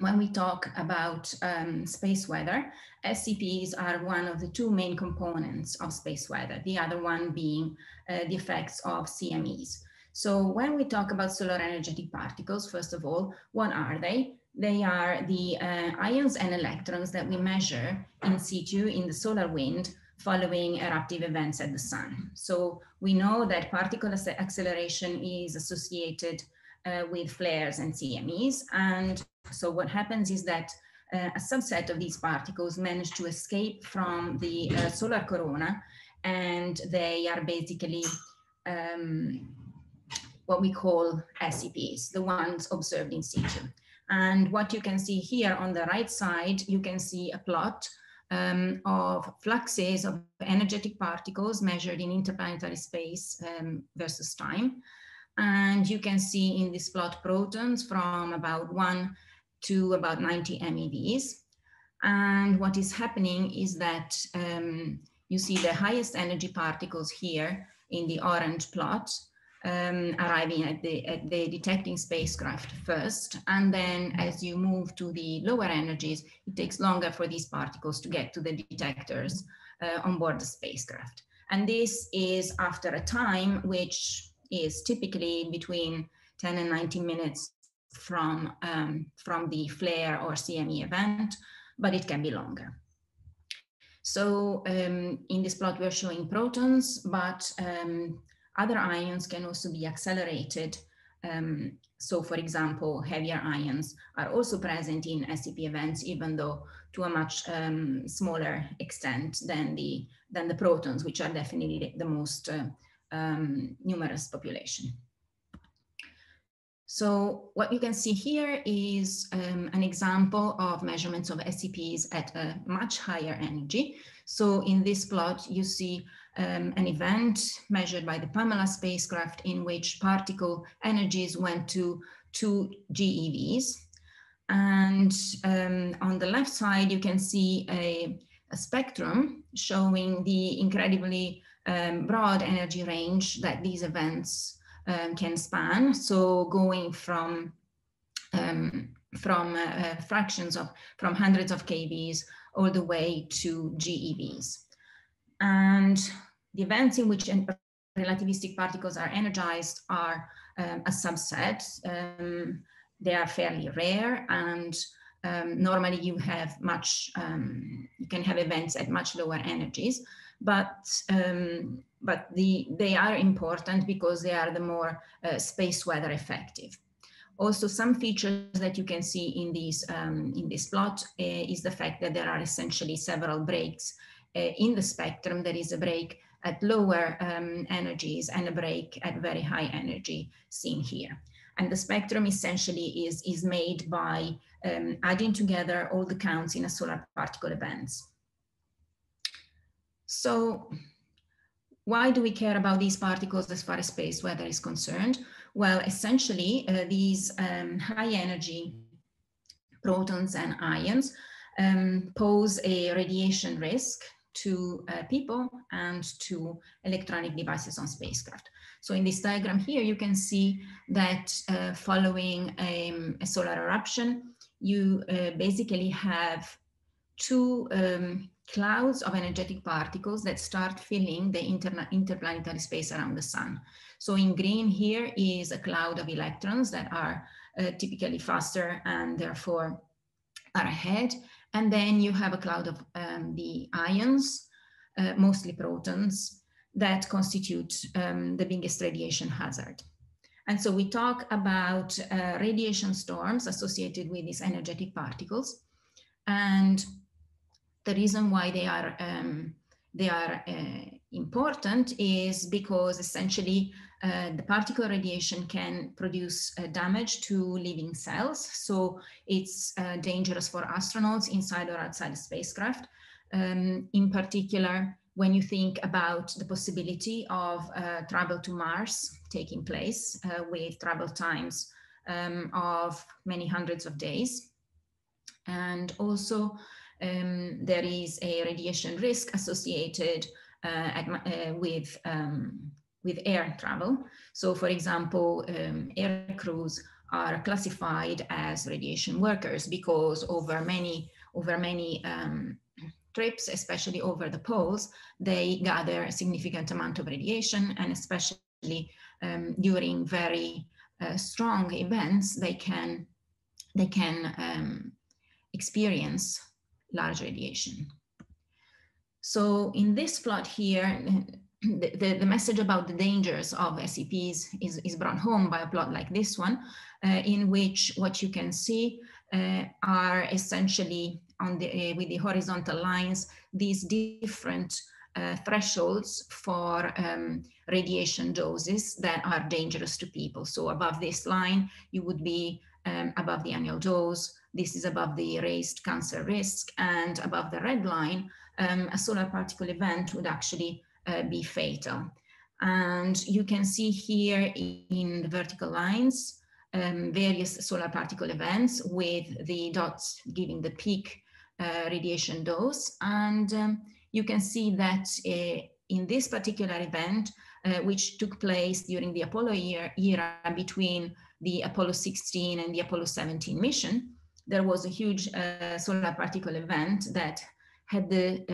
when we talk about space weather, SCPs are one of the two main components of space weather, the other one being the effects of CMEs. So when we talk about solar energetic particles, first of all, what are they? They are the ions and electrons that we measure in situ in the solar wind following eruptive events at the sun. So we know that particle acceleration is associated with flares and CMEs. And so what happens is that a subset of these particles manage to escape from the solar corona, and they are basically what we call SCPs, the ones observed in situ. And what you can see here on the right side, you can see a plot of fluxes of energetic particles measured in interplanetary space versus time. And you can see in this plot protons from about 1 to about 90 MeVs. And what is happening is that you see the highest energy particles here in the orange plot arriving at the detecting spacecraft first. And then as you move to the lower energies, it takes longer for these particles to get to the detectors on board the spacecraft. And this is after a time which is typically between 10 and 90 minutes from the flare or CME event, but it can be longer. So in this plot, we're showing protons, but other ions can also be accelerated. So for example, heavier ions are also present in SCP events, even though to a much smaller extent than the protons, which are definitely the most numerous population. So what you can see here is an example of measurements of SCPs at a much higher energy. So in this plot, you see an event measured by the Pamela spacecraft in which particle energies went to 2 GeVs. And on the left side, you can see a spectrum showing the incredibly broad energy range that these events can span. So going from fractions of, from hundreds of KVs all the way to GeVs. And the events in which relativistic particles are energized are a subset. They are fairly rare, and normally you have you can have events at much lower energies, but they are important because they are the more space weather effective. Also, some features that you can see in this plot is the fact that there are essentially several breaks in the spectrum. There is a break at lower energies and a break at very high energy seen here. And the spectrum essentially is made by adding together all the counts in a solar particle events. So why do we care about these particles as far as space weather is concerned? Well, essentially, these high energy protons and ions pose a radiation risk to people and to electronic devices on spacecraft. So in this diagram here, you can see that following a solar eruption, you basically have two clouds of energetic particles that start filling the interplanetary space around the sun. So in green here is a cloud of electrons that are typically faster and therefore are ahead. And then you have a cloud of the ions, mostly protons, that constitute the biggest radiation hazard. And so we talk about radiation storms associated with these energetic particles. And the reason why they are important is because essentially the particle radiation can produce damage to living cells. So it's dangerous for astronauts inside or outside the spacecraft. In particular, when you think about the possibility of travel to Mars taking place with travel times of many hundreds of days. And also there is a radiation risk associated with air travel. So for example, air crews are classified as radiation workers because over many trips, especially over the poles, they gather a significant amount of radiation, and especially during very strong events, they can experience large radiation. So in this plot here, the message about the dangers of SEPs is brought home by a plot like this one, in which what you can see are essentially on the with the horizontal lines, these different thresholds for radiation doses that are dangerous to people. So above this line, you would be above the annual dose. This is above the raised cancer risk, and above the red line, a solar particle event would actually be fatal. And you can see here in the vertical lines various solar particle events with the dots giving the peak radiation dose. And you can see that in this particular event, which took place during the Apollo era between the Apollo 16 and the Apollo 17 mission, there was a huge solar particle event that had the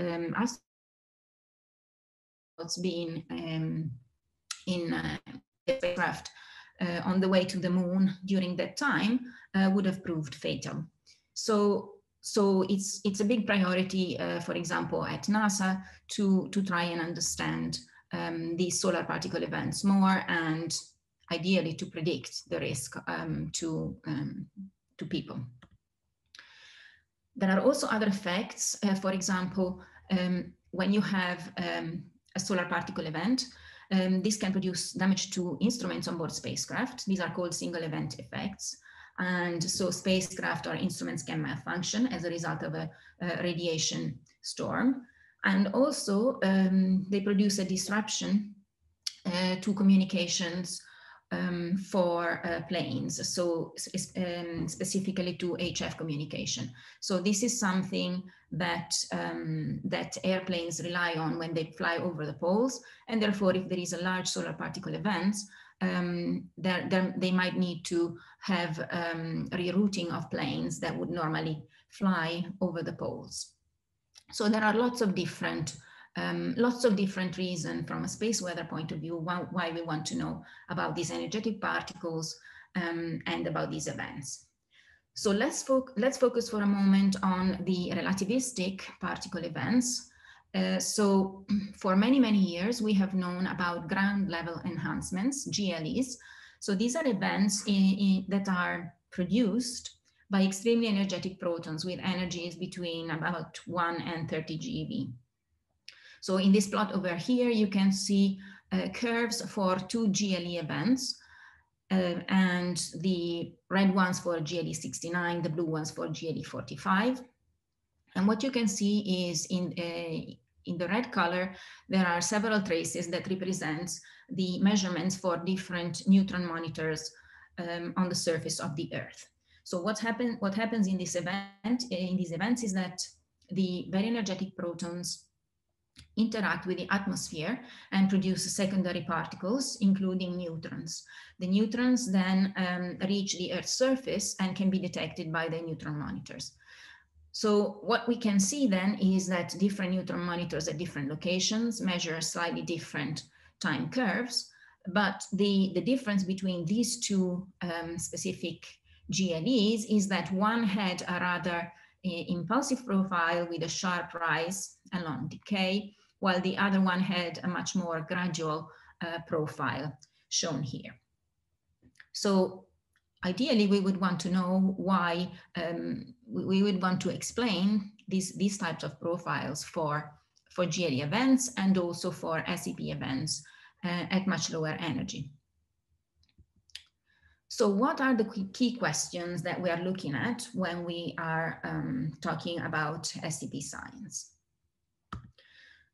astronauts been in a spacecraft on the way to the moon during that time would have proved fatal. So it's a big priority, for example, at NASA to try and understand these solar particle events more, and ideally to predict the risk to people. There are also other effects. For example, when you have a solar particle event, this can produce damage to instruments on board spacecraft. These are called single event effects. And so spacecraft or instruments can malfunction as a result of a radiation storm. And also they produce a disruption to communications for planes, so specifically to HF communication. So this is something that that airplanes rely on when they fly over the poles, and therefore if there is a large solar particle event, they might need to have rerouting of planes that would normally fly over the poles. So there are lots of different reasons from a space weather point of view why we want to know about these energetic particles and about these events. So let's focus for a moment on the relativistic particle events. So for many, many years, we have known about ground level enhancements, GLEs. So these are events that are produced by extremely energetic protons with energies between about 1 and 30 GeV. So in this plot over here, you can see curves for 2 GLE events, and the red ones for GLE 69, the blue ones for GLE 45. And what you can see is in the red color, there are several traces that represent the measurements for different neutron monitors on the surface of the Earth. So what happens in this event, in these events, is that the very energetic protons interact with the atmosphere and produce secondary particles, including neutrons. The neutrons then reach the Earth's surface and can be detected by the neutron monitors. So what we can see then is that different neutron monitors at different locations measure slightly different time curves, but the difference between these two specific GLEs is that one had a rather impulsive profile with a sharp rise and long decay, while the other one had a much more gradual profile shown here. So ideally, we would want to know why, we would want to explain these types of profiles for GLE events and also for SEP events at much lower energy. So what are the key questions that we are looking at when we are talking about SEP science?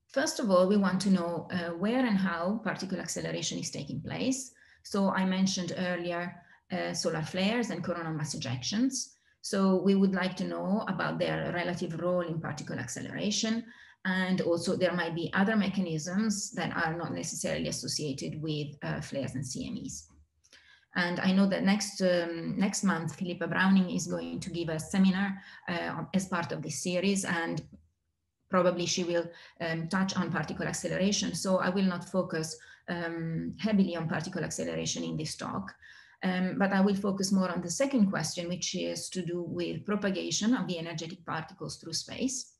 First of all, we want to know where and how particle acceleration is taking place. So I mentioned earlier solar flares and coronal mass ejections. So we would like to know about their relative role in particle acceleration, and also there might be other mechanisms that are not necessarily associated with flares and CMEs. And I know that next month, Philippa Browning is going to give a seminar as part of this series, and probably she will touch on particle acceleration. So I will not focus heavily on particle acceleration in this talk. But I will focus more on the second question, which is to do with propagation of the energetic particles through space.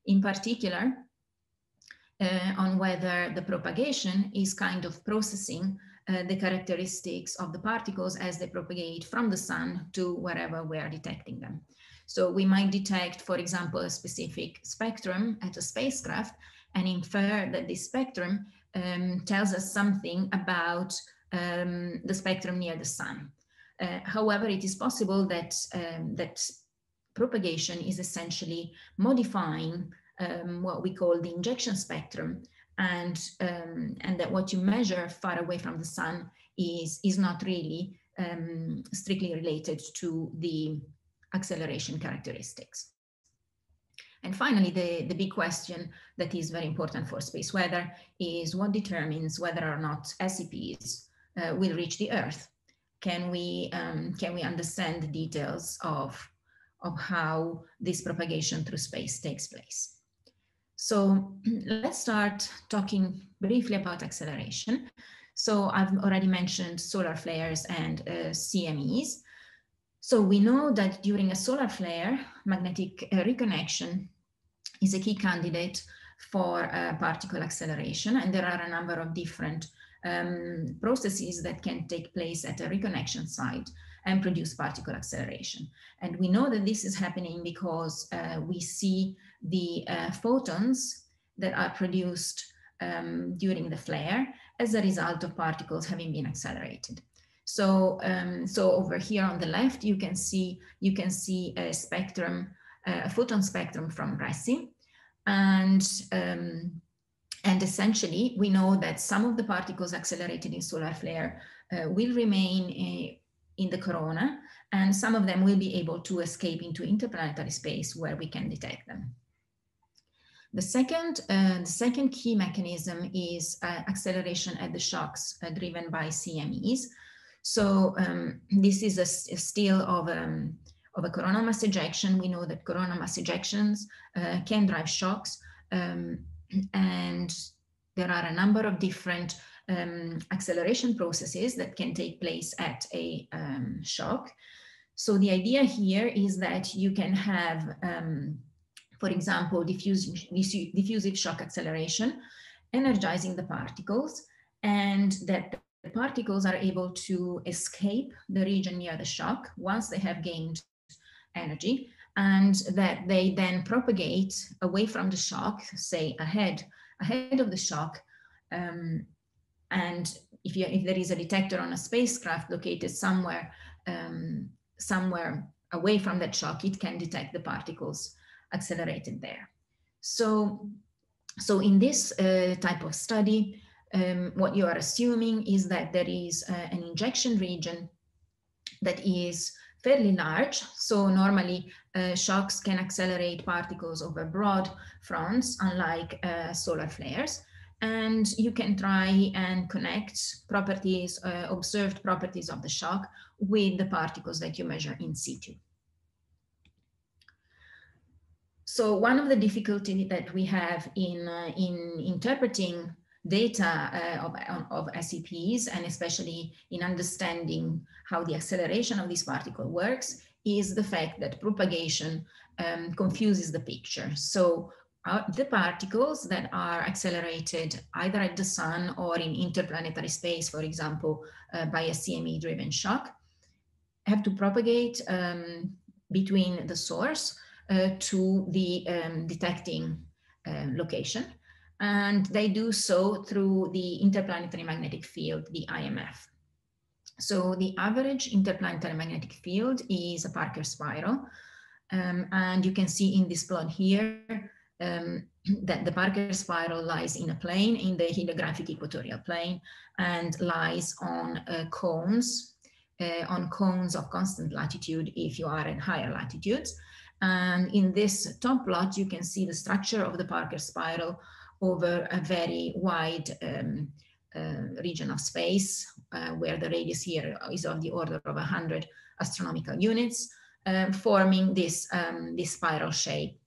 In particular, on whether the propagation is kind of processing the characteristics of the particles as they propagate from the sun to wherever we are detecting them. So we might detect, for example, a specific spectrum at a spacecraft and infer that this spectrum tells us something about the spectrum near the sun. However, it is possible that, that propagation is essentially modifying what we call the injection spectrum, and that what you measure far away from the sun is not really strictly related to the acceleration characteristics. And finally, the big question that is very important for space weather is what determines whether or not SEPs will reach the Earth. Can we understand the details of how this propagation through space takes place? So let's start talking briefly about acceleration. So I've already mentioned solar flares and CMEs. So we know that during a solar flare, magnetic reconnection is a key candidate for particle acceleration, and there are a number of different processes that can take place at a reconnection site and produce particle acceleration. And we know that this is happening because we see the photons that are produced during the flare as a result of particles having been accelerated. So, so over here on the left, you can see a spectrum, a photon spectrum from RESI, and essentially we know that some of the particles accelerated in solar flare will remain in the corona, and some of them will be able to escape into interplanetary space where we can detect them. The second key mechanism is acceleration at the shocks driven by CMEs. So this is still of a coronal mass ejection. We know that coronal mass ejections can drive shocks, and there are a number of different acceleration processes that can take place at a shock. So the idea here is that you can have, for example, diffusive shock acceleration, energizing the particles, and that the particles are able to escape the region near the shock once they have gained energy, and that they then propagate away from the shock, say ahead of the shock. And if there is a detector on a spacecraft located somewhere away from that shock, it can detect the particles accelerated there. So in this type of study, what you are assuming is that there is an injection region that is fairly large. So normally shocks can accelerate particles over broad fronts, unlike solar flares. And you can try and connect properties, observed properties of the shock with the particles that you measure in situ. So one of the difficulties that we have in interpreting data of SEPs, and especially in understanding how the acceleration of this particle works, is the fact that propagation confuses the picture. So the particles that are accelerated either at the sun or in interplanetary space, for example, by a CME-driven shock, have to propagate between the source to the detecting location. And they do so through the interplanetary magnetic field, the IMF. So the average interplanetary magnetic field is a Parker spiral. And you can see in this plot here that the Parker spiral lies in a plane, in the heliographic equatorial plane, and lies on cones of constant latitude if you are at higher latitudes. And in this top plot, you can see the structure of the Parker spiral over a very wide region of space, where the radius here is of the order of 100 astronomical units, forming this, this spiral shape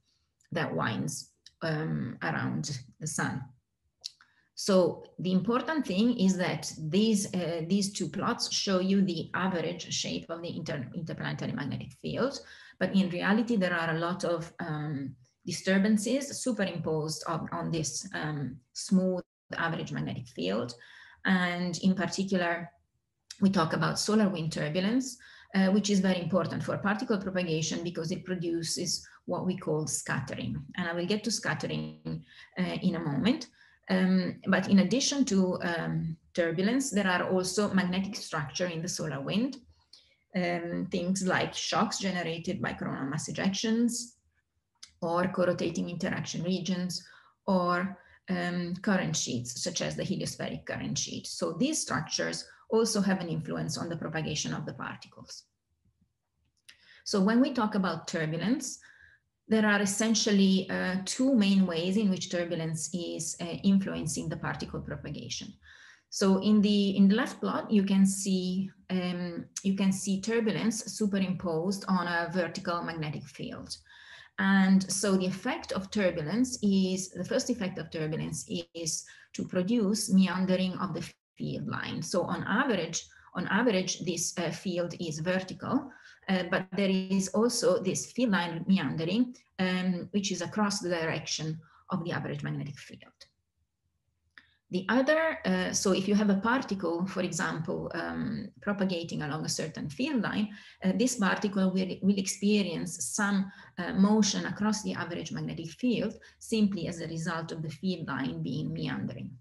that winds around the sun. So the important thing is that these two plots show you the average shape of the interplanetary magnetic field, but in reality there are a lot of disturbances superimposed on this smooth average magnetic field. And in particular, we talk about solar wind turbulence, which is very important for particle propagation because it produces what we call scattering. And I will get to scattering in a moment. But in addition to turbulence, there are also magnetic structure in the solar wind. Things like shocks generated by coronal mass ejections, or co-rotating interaction regions, or current sheets, such as the heliospheric current sheet. So these structures also have an influence on the propagation of the particles. So when we talk about turbulence, there are essentially two main ways in which turbulence is influencing the particle propagation. So in the left plot, you can see turbulence superimposed on a vertical magnetic field. And so the effect of turbulence is, the first effect of turbulence is to produce meandering of the field line. So on average, this field is vertical, but there is also this field line meandering, which is across the direction of the average magnetic field. The other, so if you have a particle, for example, propagating along a certain field line, this particle will experience some motion across the average magnetic field simply as a result of the field line being meandering.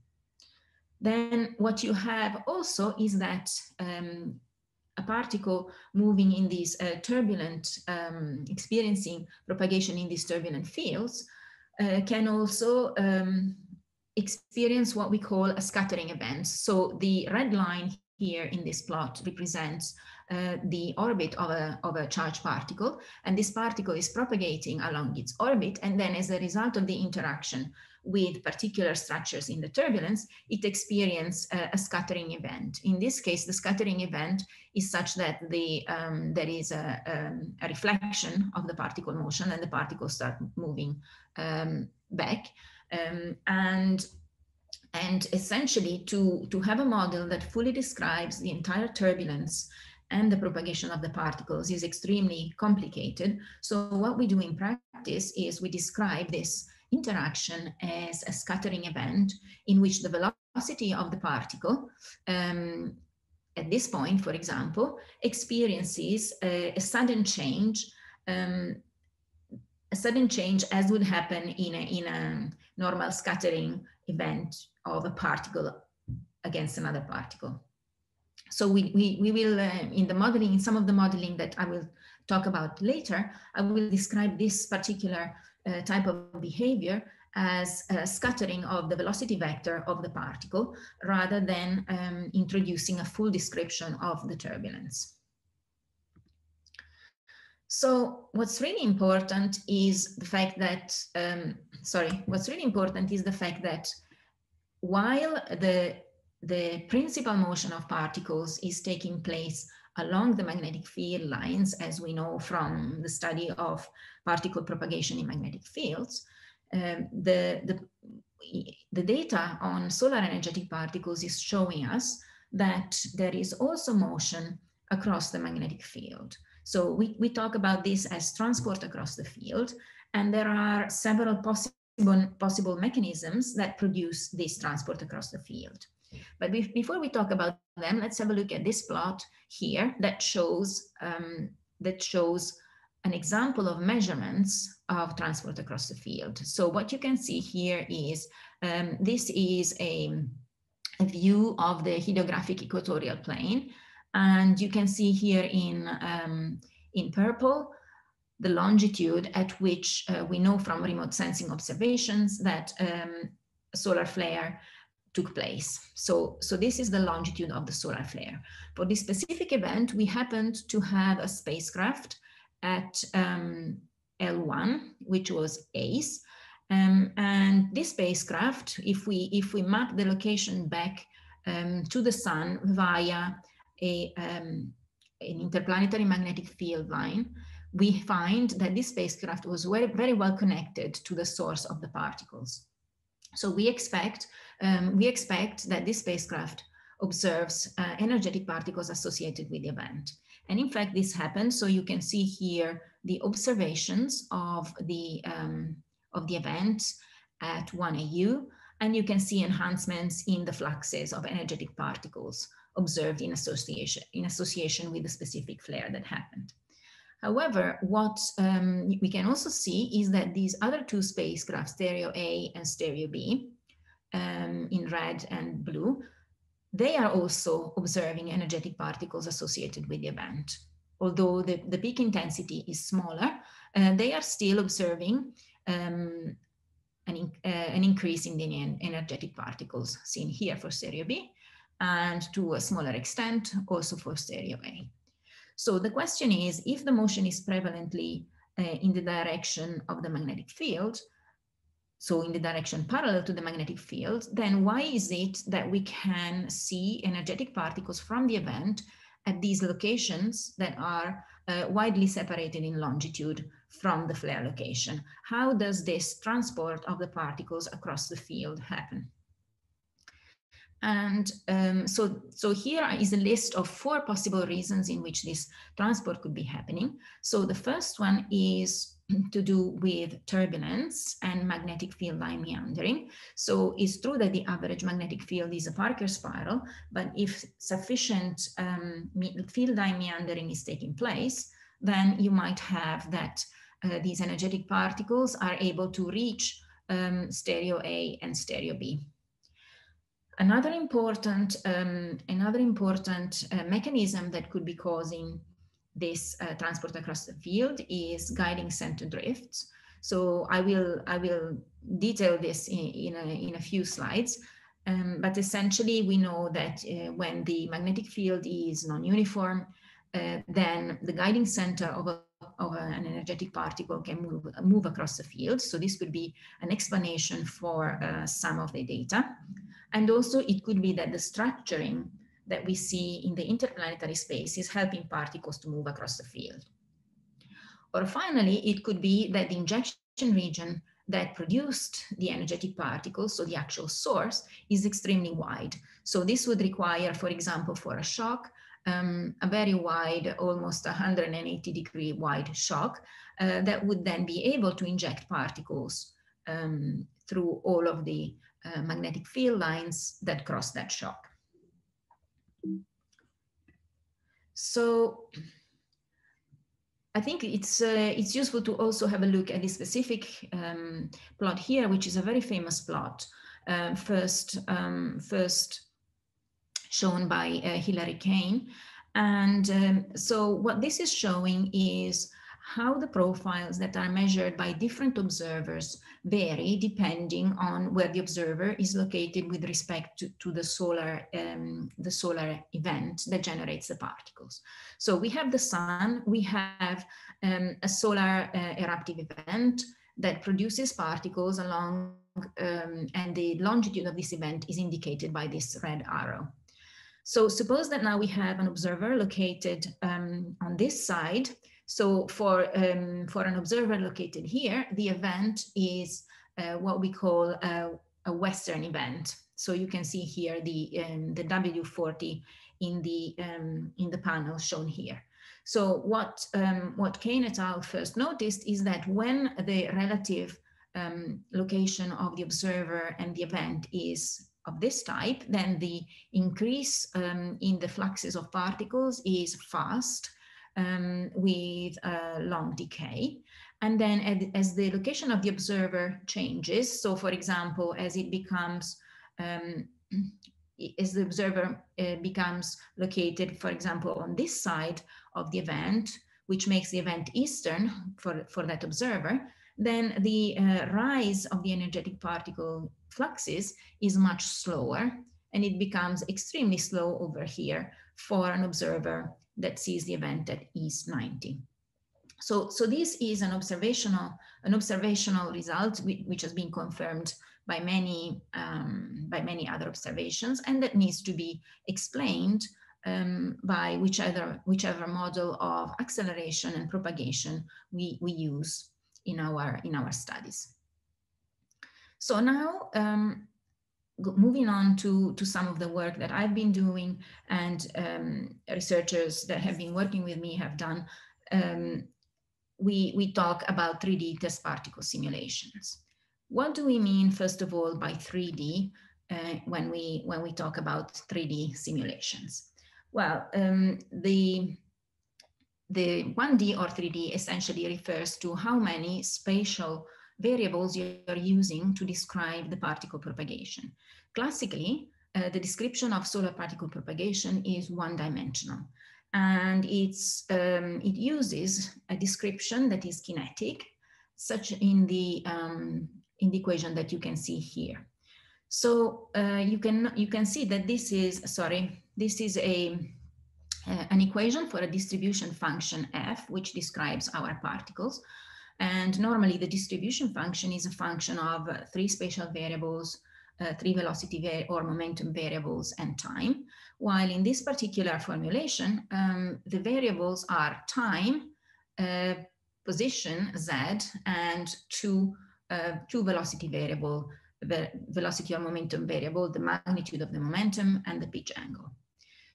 Then what you have also is that a particle moving in these turbulent, experiencing propagation in these turbulent fields can also experience what we call a scattering event. So the red line here in this plot represents the orbit of a charged particle, and this particle is propagating along its orbit, and then as a result of the interaction with particular structures in the turbulence, it experiences a scattering event. In this case, the scattering event is such that there is a reflection of the particle motion, and the particles start moving back. And essentially to have a model that fully describes the entire turbulence and the propagation of the particles is extremely complicated. So what we do in practice is we describe this interaction as a scattering event in which the velocity of the particle at this point, for example, experiences a sudden change as would happen in a normal scattering event of a particle against another particle. So we will, in the modeling, in some of the modeling that I will talk about later, I will describe this particular type of behavior as a scattering of the velocity vector of the particle rather than introducing a full description of the turbulence. So what's really important is the fact that, while the principal motion of particles is taking place along the magnetic field lines, as we know from the study of particle propagation in magnetic fields, the data on solar energetic particles is showing us that there is also motion across the magnetic field. So we talk about this as transport across the field, and there are several possible mechanisms that produce this transport across the field. But before we talk about them, let's have a look at this plot here that shows an example of measurements of transport across the field. So what you can see here is this is a view of the heliographic equatorial plane, and you can see here in purple the longitude at which we know from remote sensing observations that a solar flare took place. So this is the longitude of the solar flare. For this specific event, we happened to have a spacecraft at L1, which was ACE. And this spacecraft, if we map the location back to the sun via an interplanetary magnetic field line, we find that this spacecraft was very well connected to the source of the particles. So we expect that this spacecraft observes energetic particles associated with the event. And in fact, this happened. So you can see here the observations of the event at 1 AU, and you can see enhancements in the fluxes of energetic particles observed in association with the specific flare that happened. However, what we can also see is that these other two spacecraft, Stereo A and Stereo B, in red and blue, they are also observing energetic particles associated with the event. Although the peak intensity is smaller, they are still observing an increase in the energetic particles seen here for Stereo B, and to a smaller extent also for Stereo A. So the question is, if the motion is prevalently in the direction of the magnetic field, so in the direction parallel to the magnetic field, then why is it that we can see energetic particles from the event at these locations that are widely separated in longitude from the flare location? How does this transport of the particles across the field happen? And so here is a list of 4 possible reasons in which this transport could be happening. So the first one is to do with turbulence and magnetic field line meandering. So it's true that the average magnetic field is a Parker spiral, but if sufficient field line meandering is taking place, then you might have that these energetic particles are able to reach Stereo A and Stereo B. Another important mechanism that could be causing this transport across the field is guiding center drifts. So I will detail this in a few slides, but essentially we know that when the magnetic field is non-uniform, then the guiding center of an energetic particle can move across the field. So this could be an explanation for some of the data. And also it could be that the structuring that we see in the interplanetary space is helping particles to move across the field. Or finally, it could be that the injection region that produced the energetic particles, so the actual source, is extremely wide. So this would require, for example, for a shock, a very wide, almost 180-degree wide shock that would then be able to inject particles through all of the magnetic field lines that cross that shock. So I think it's useful to also have a look at this specific plot here, which is a very famous plot, first shown by Hilary Kane. And so what this is showing is how the profiles that are measured by different observers vary depending on where the observer is located with respect to the solar event that generates the particles. So we have the sun, we have a solar eruptive event that produces particles along, and the longitude of this event is indicated by this red arrow. So suppose that now we have an observer located on this side. So for an observer located here, the event is what we call a Western event. So you can see here the W40 in the panel shown here. So what Kane et al. First noticed is that when the relative location of the observer and the event is of this type, then the increase in the fluxes of particles is fast, with long decay. And then as the location of the observer changes, so for example, as it becomes, as the observer becomes located, for example, on this side of the event, which makes the event eastern for that observer, then the rise of the energetic particle fluxes is much slower, and it becomes extremely slow over here for an observer that sees the event at East 90. So this is an observational result which has been confirmed by many other observations, and that needs to be explained by whichever model of acceleration and propagation we use in our studies. So now moving on to some of the work that I've been doing and researchers that have been working with me have done. We talk about 3D test particle simulations. What do we mean, first of all, by 3D when we talk about 3D simulations? Well, the 1D or 3D essentially refers to how many spatial variables you're using to describe the particle propagation. Classically, the description of solar particle propagation is one-dimensional, and it uses a description that is kinetic, such in the equation that you can see here. So you can see that this is an equation for a distribution function f, which describes our particles. And normally the distribution function is a function of 3 spatial variables, 3 velocity or momentum variables, and time. While in this particular formulation, the variables are time, position z, and two velocity variable, the velocity or momentum variable, the magnitude of the momentum, and the pitch angle.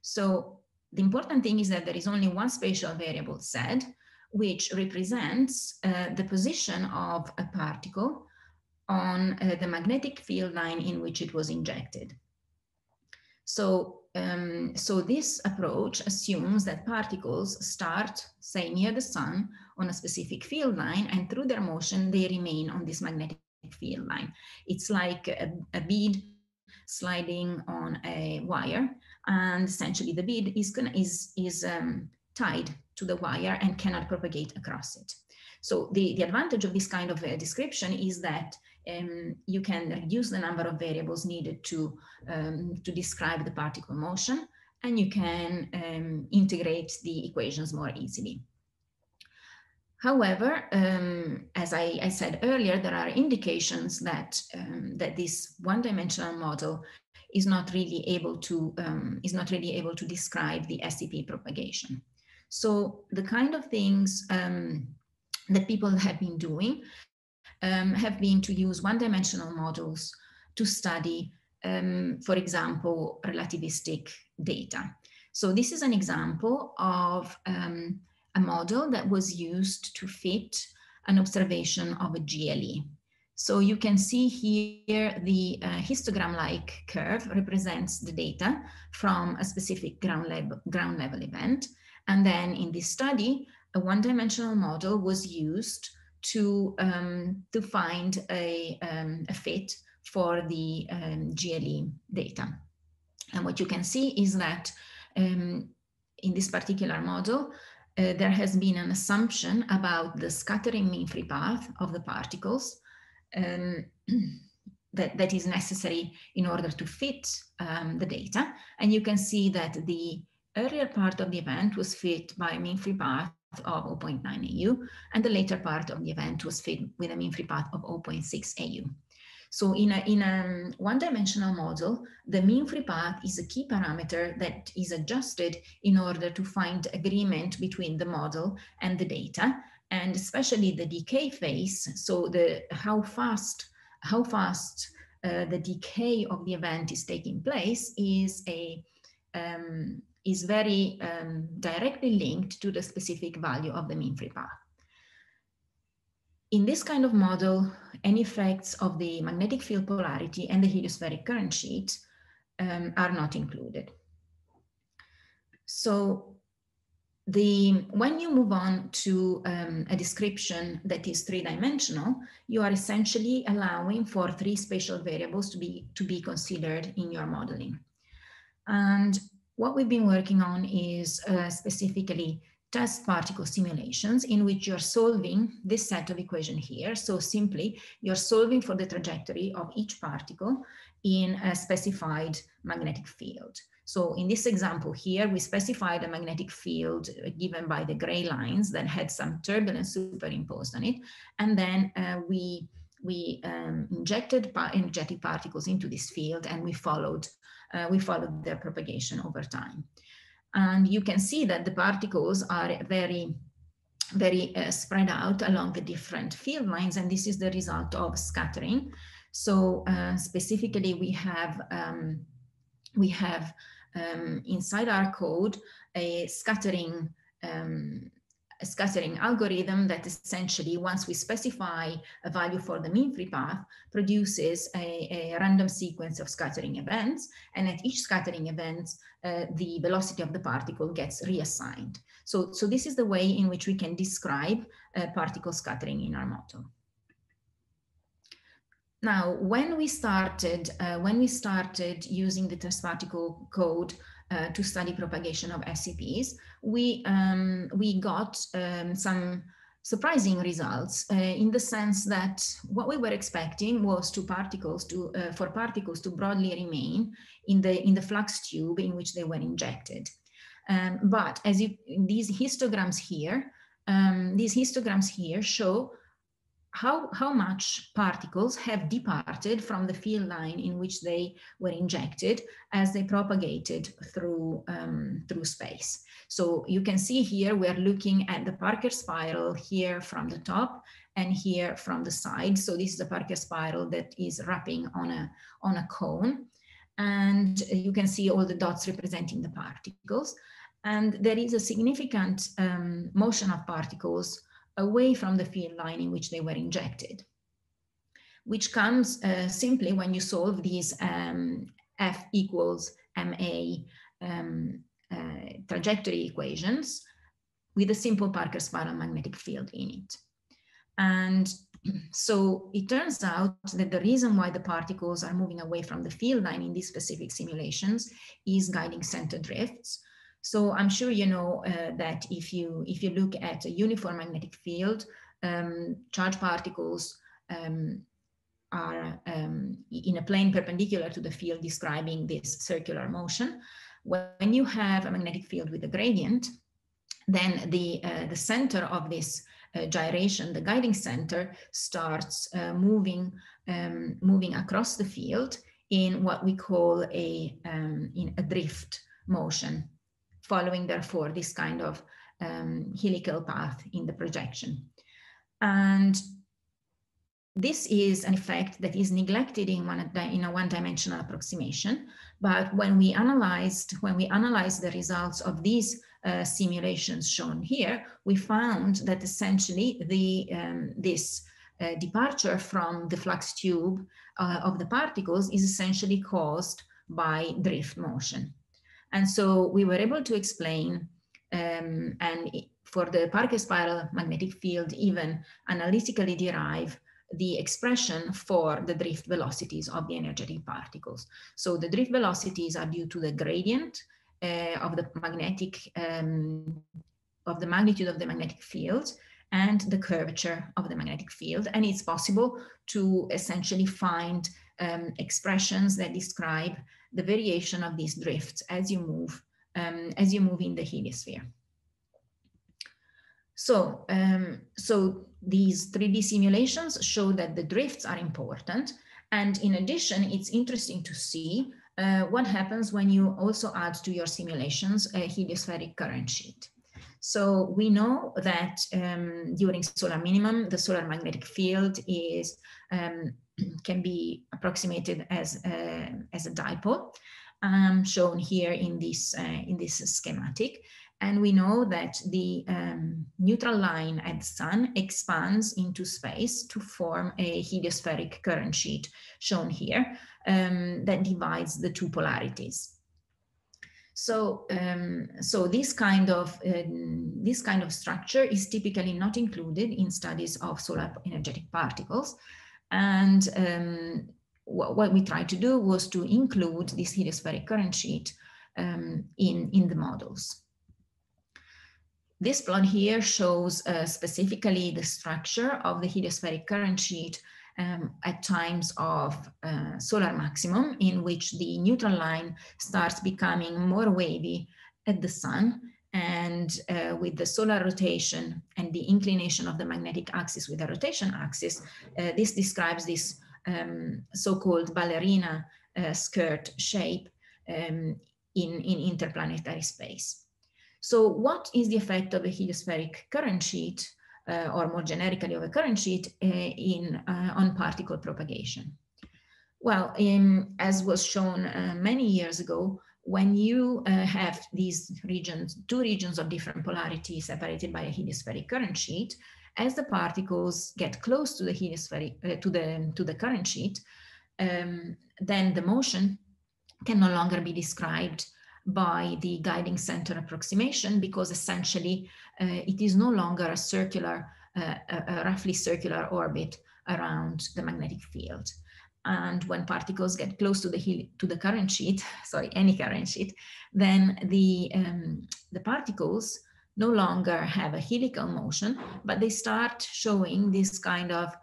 So the important thing is that there is only one spatial variable z, which represents the position of a particle on the magnetic field line in which it was injected. So, so this approach assumes that particles start, say, near the sun on a specific field line, and through their motion, they remain on this magnetic field line. It's like a bead sliding on a wire, and essentially the bead is tied to the wire and cannot propagate across it. So the advantage of this kind of description is that you can reduce the number of variables needed to describe the particle motion, and you can integrate the equations more easily. However, as I said earlier, there are indications that that this one-dimensional model is not really able to describe the SCP propagation. So the kind of things that people have been doing have been to use one-dimensional models to study, for example, relativistic data. So this is an example of a model that was used to fit an observation of a GLE. So you can see here the histogram-like curve represents the data from a specific ground level event. And then in this study, a one-dimensional model was used to find a fit for the GLE data. And what you can see is that in this particular model, there has been an assumption about the scattering mean-free path of the particles that is necessary in order to fit the data. And you can see that the earlier part of the event was fit by a mean-free path of 0.9 AU, and the later part of the event was fit with a mean-free path of 0.6 AU. So in a one-dimensional model, the mean-free path is a key parameter that is adjusted in order to find agreement between the model and the data, and especially the decay phase. So how fast the decay of the event is taking place is very directly linked to the specific value of the mean-free path. In this kind of model, any effects of the magnetic field polarity and the heliospheric current sheet are not included. So when you move on to a description that is 3-dimensional, you are essentially allowing for 3 spatial variables to be considered in your modeling. And what we've been working on is specifically test particle simulations in which you're solving this set of equations here. So simply, you're solving for the trajectory of each particle in a specified magnetic field. So in this example here, we specified a magnetic field given by the gray lines that had some turbulence superimposed on it. And then we injected energetic particles into this field, and we followed their propagation over time. And you can see that the particles are very spread out along the different field lines, and this is the result of scattering. So specifically, we have inside our code a scattering algorithm that essentially, once we specify a value for the mean free path, produces a random sequence of scattering events, and at each scattering event, the velocity of the particle gets reassigned. So this is the way in which we can describe particle scattering in our model. Now, when we started using the test particle code to study propagation of SCPs, we got some surprising results in the sense that what we were expecting was for particles to broadly remain in the flux tube in which they were injected. But as these histograms here show how much particles have departed from the field line in which they were injected as they propagated through space. So you can see here we're looking at the Parker spiral here from the top and here from the side. So this is a Parker spiral that is wrapping on a cone, and you can see all the dots representing the particles. And there is a significant motion of particles away from the field line in which they were injected, which comes simply when you solve these F equals ma trajectory equations with a simple Parker spiral magnetic field in it. And so it turns out that the reason why the particles are moving away from the field line in these specific simulations is guiding center drifts. So I'm sure you know that if you look at a uniform magnetic field, charged particles are in a plane perpendicular to the field describing this circular motion. When you have a magnetic field with a gradient, then the center of this gyration, the guiding center, starts moving across the field in what we call in a drift motion, following therefore this kind of helical path in the projection. And this is an effect that is neglected in a one-dimensional approximation. But when we analyzed the results of these simulations shown here, we found that essentially this departure from the flux tube of the particles is essentially caused by drift motion. And so we were able to explain, and for the Parker spiral magnetic field, even analytically derive the expression for the drift velocities of the energetic particles. So the drift velocities are due to the gradient of the magnitude of the magnetic field and the curvature of the magnetic field. And it's possible to essentially find expressions that describe the variation of these drifts as you move in the heliosphere. So, these 3D simulations show that the drifts are important. And in addition, it's interesting to see what happens when you also add to your simulations a heliospheric current sheet. So we know that during solar minimum, the solar magnetic field is can be approximated as a dipole, shown here in this schematic. And we know that the neutral line at the sun expands into space to form a heliospheric current sheet, shown here, that divides the two polarities. So, this kind of structure is typically not included in studies of solar energetic particles. And what we tried to do was to include this heliospheric current sheet in the models. This plot here shows specifically the structure of the heliospheric current sheet at times of solar maximum, in which the neutral line starts becoming more wavy at the sun, and with the solar rotation and the inclination of the magnetic axis with the rotation axis, this describes this so-called ballerina skirt shape in interplanetary space. So what is the effect of a heliospheric current sheet, or more generically of a current sheet, on particle propagation? Well, as was shown many years ago, when you have these regions, two regions of different polarity separated by a heliospheric current sheet, as the particles get close to the heliospheric, to the current sheet, then the motion can no longer be described by the guiding center approximation, because essentially it is no longer a circular, a roughly circular orbit around the magnetic field. And when particles get close to the current sheet, sorry, any current sheet, then the particles no longer have a helical motion, but they start showing this kind of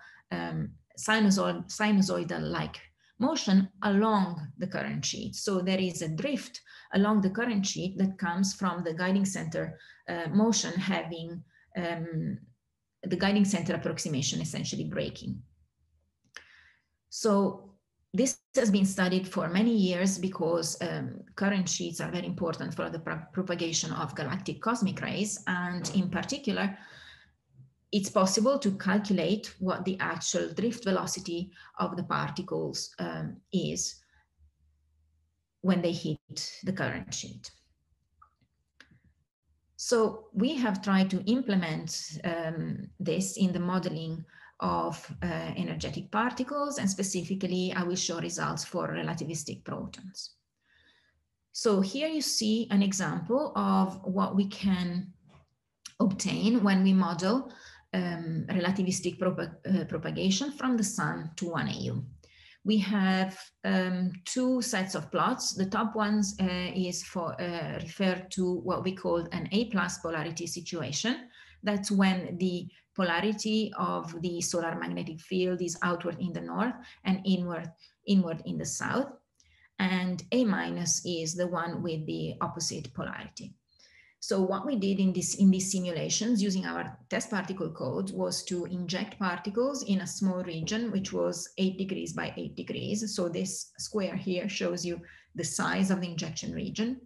sinusoidal-like motion along the current sheet. So there is a drift along the current sheet that comes from the guiding center motion having the guiding center approximation essentially breaking. So this has been studied for many years because current sheets are very important for the propagation of galactic cosmic rays, and in particular, it's possible to calculate what the actual drift velocity of the particles is when they hit the current sheet. So we have tried to implement this in the modeling of energetic particles, and specifically I will show results for relativistic protons. So here you see an example of what we can obtain when we model relativistic propagation from the sun to 1 AU. We have two sets of plots. The top ones is for refer to what we call an A+ polarity situation. That's when the polarity of the solar magnetic field is outward in the north and inward in the south. And A- is the one with the opposite polarity. So what we did in these simulations using our test particle code was to inject particles in a small region, which was 8 degrees by 8 degrees. So this square here shows you the size of the injection region.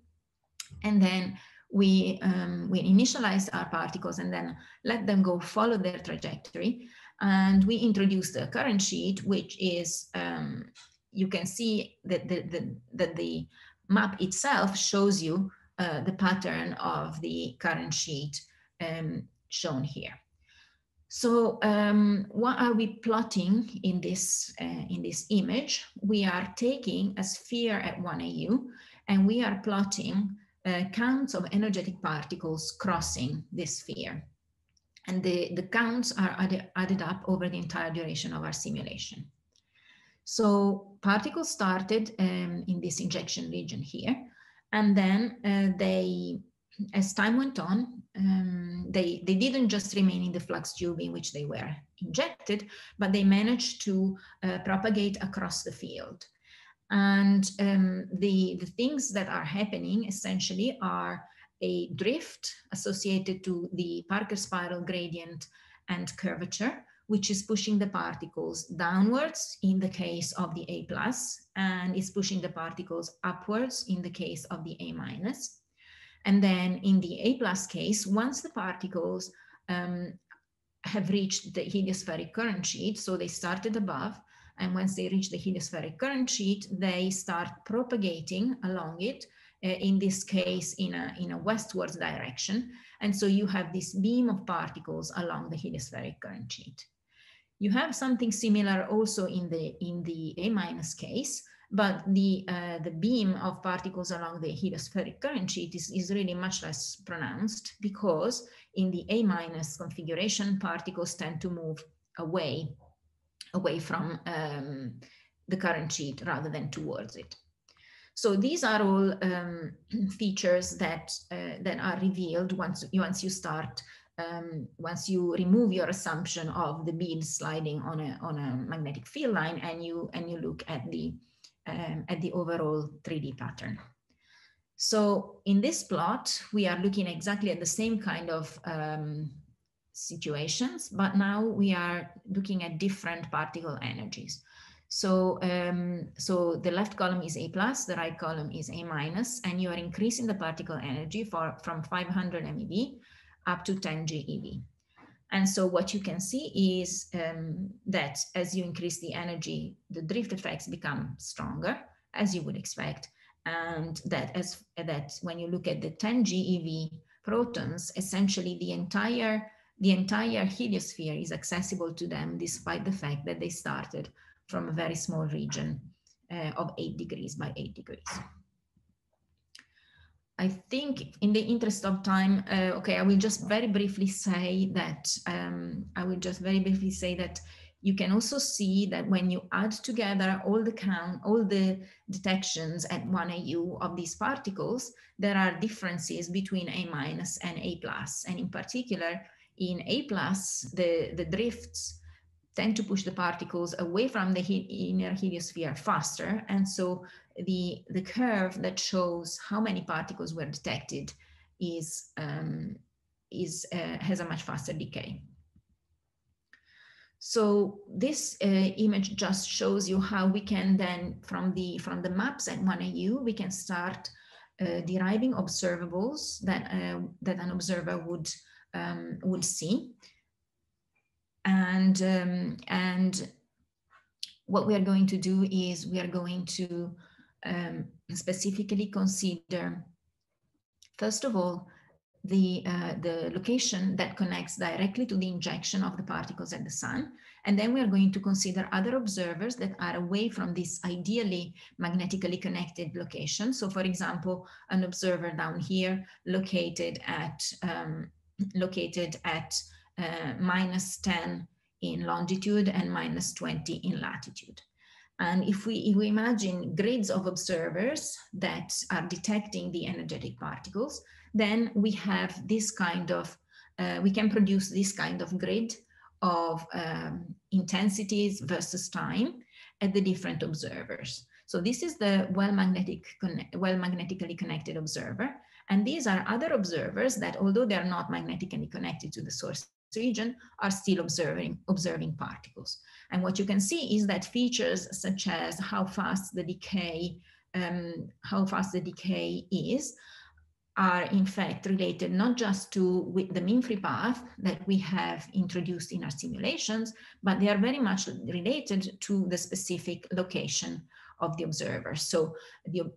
And then we initialized our particles and then let them go follow their trajectory. And we introduced a current sheet, which is, you can see that the map itself shows you the pattern of the current sheet shown here. So what are we plotting in this image? We are taking a sphere at 1 AU and we are plotting counts of energetic particles crossing this sphere. And the counts are added up over the entire duration of our simulation. So particles started in this injection region here. And then as time went on, they didn't just remain in the flux tube in which they were injected, but they managed to propagate across the field. And the things that are happening essentially are a drift associated to the Parker spiral gradient and curvature, which is pushing the particles downwards in the case of the A+, and is pushing the particles upwards in the case of the A-. And then in the A+ case, once the particles have reached the heliospheric current sheet, so they started above, and once they reach the heliospheric current sheet, they start propagating along it, in this case in a westwards direction. And so you have this beam of particles along the heliospheric current sheet. You have something similar also in the A- case, but the beam of particles along the heliospheric current sheet is really much less pronounced, because in the A- configuration, particles tend to move away from the current sheet rather than towards it. So these are all features that are revealed once you start once you remove your assumption of the bead sliding on a magnetic field line, and you look at the overall 3D pattern. So in this plot, we are looking exactly at the same kind of situations, but now we are looking at different particle energies. So, so the left column is A+, the right column is A-, and you are increasing the particle energy from 500 MeV up to 10 GeV. And so what you can see is that as you increase the energy, the drift effects become stronger, as you would expect. And that when you look at the 10 GeV protons, essentially the entire heliosphere is accessible to them, despite the fact that they started from a very small region of 8 degrees by 8 degrees. I think in the interest of time, okay, I will just very briefly say that you can also see that when you add together all the detections at 1 AU of these particles, there are differences between A- and A+. And in particular, in A+, the drifts tend to push the particles away from the inner heliosphere faster. And so the curve that shows how many particles were detected has a much faster decay. So this image just shows you how we can then, from the maps at 1 AU, we can start deriving observables that an observer would see. And what we are going to do is we are going to specifically consider, first of all, the location that connects directly to the injection of the particles at the sun. And then we are going to consider other observers that are away from this ideally magnetically connected location. So for example, an observer down here located at -10 in longitude and -20 in latitude. And if we imagine grids of observers that are detecting the energetic particles, then we have this kind of, we can produce this kind of grid of intensities versus time at the different observers. So this is the well magnetically connected observer. And these are other observers that, although they're not magnetically connected to the source region, are still observing particles. And what you can see is that features such as how fast the decay is are in fact related not just to the mean free path that we have introduced in our simulations, but they are very much related to the specific location of the observer. So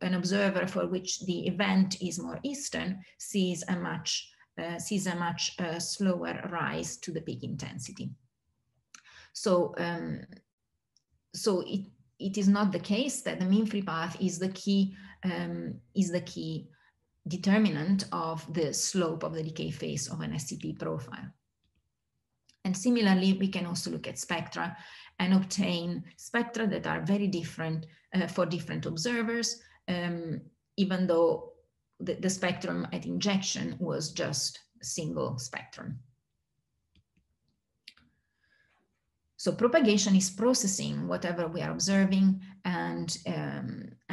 an observer for which the event is more eastern sees a much slower rise to the peak intensity. So, it is not the case that the mean free path is the key determinant of the slope of the decay phase of an SCP profile. And similarly, we can also look at spectra and obtain spectra that are very different for different observers, even though the spectrum at injection was just a single spectrum. So propagation is processing whatever we are observing, and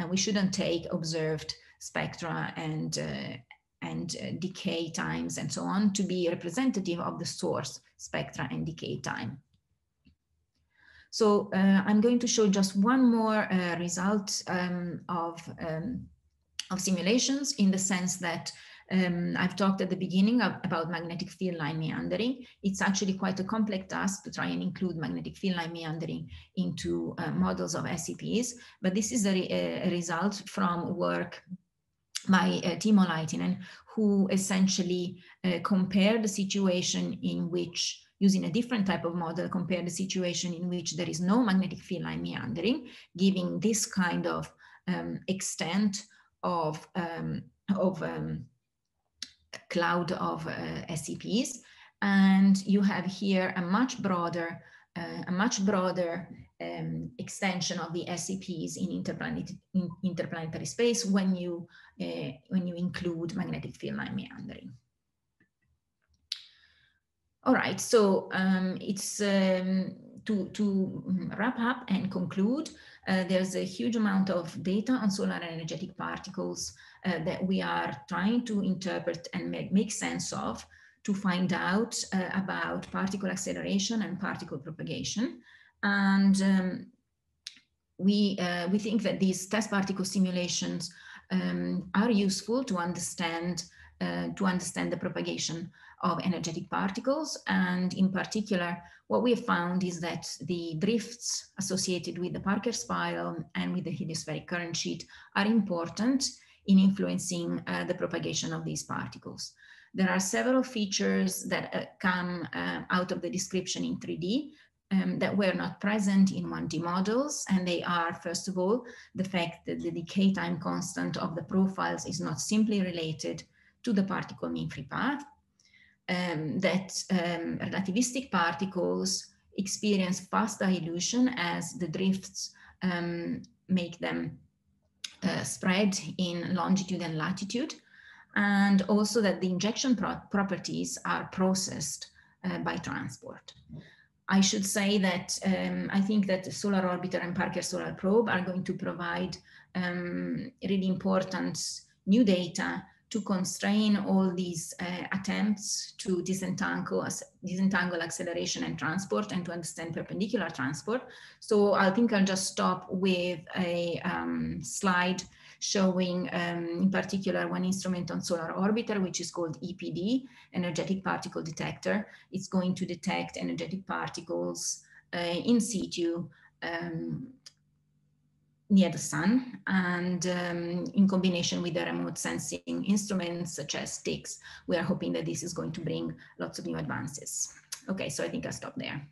we shouldn't take observed spectra and decay times and so on to be representative of the source spectra and decay time. So I'm going to show just one more result of simulations, in the sense that I've talked at the beginning about magnetic field line meandering. It's actually quite a complex task to try and include magnetic field line meandering into models of SCPs, but this is a result from work by Timo Laitinen, who essentially compared the situation in which, using a different type of model, compared the situation in which there is no magnetic field line meandering, giving this kind of extent of cloud of SCPs, and you have here a much broader extension of the SCPs in interplanetary space when you include magnetic field line meandering. All right, so it's to wrap up and conclude, there's a huge amount of data on solar energetic particles that we are trying to interpret and make sense of to find out about particle acceleration and particle propagation. And we think that these test particle simulations are useful to understand the propagation of energetic particles. And in particular, what we have found is that the drifts associated with the Parker spiral and with the heliospheric current sheet are important in influencing the propagation of these particles. There are several features that come out of the description in 3D that were not present in 1D models. And they are, first of all, the fact that the decay time constant of the profiles is not simply related to the particle mean free path, that relativistic particles experience fast dilution as the drifts make them spread in longitude and latitude, and also that the injection properties are processed by transport. I should say that I think that the Solar Orbiter and Parker Solar Probe are going to provide really important new data to constrain all these attempts to disentangle acceleration and transport and to understand perpendicular transport. So I think I'll just stop with a slide showing in particular one instrument on Solar Orbiter, which is called EPD, Energetic Particle Detector. It's going to detect energetic particles in situ near the sun, and in combination with the remote sensing instruments such as sticks, we are hoping that this is going to bring lots of new advances. Okay, so I think I'll stop there.